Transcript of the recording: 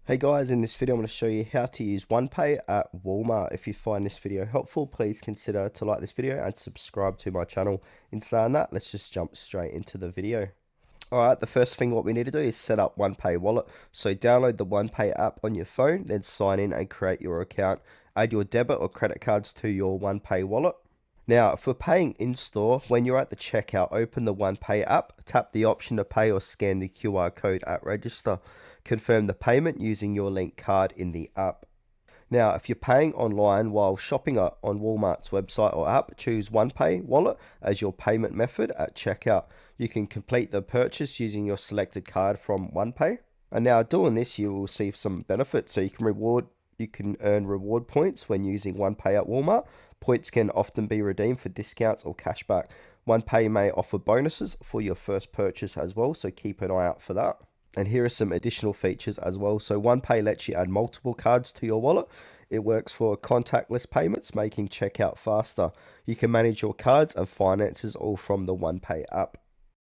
Hey guys, in this video I'm going to show you how to use Onepay at Walmart. If you find this video helpful, please consider to like this video and subscribe to my channel. In saying that, let's just jump straight into the video. Alright, the first thing what we need to do is set up Onepay wallet. So download the Onepay app on your phone, then sign in and create your account. Add your debit or credit cards to your Onepay wallet. Now, for paying in-store, when you're at the checkout, open the Onepay app, tap the option to pay or scan the QR code at register. Confirm the payment using your linked card in the app. Now, if you're paying online while shopping on Walmart's website or app, choose Onepay wallet as your payment method at checkout. You can complete the purchase using your selected card from Onepay. And now doing this, you will receive some benefits. So you can earn reward points when using Onepay at Walmart. Points can often be redeemed for discounts or cashback. Onepay may offer bonuses for your first purchase as well, so keep an eye out for that. And here are some additional features as well. So Onepay lets you add multiple cards to your wallet. It works for contactless payments, making checkout faster. You can manage your cards and finances all from the Onepay app.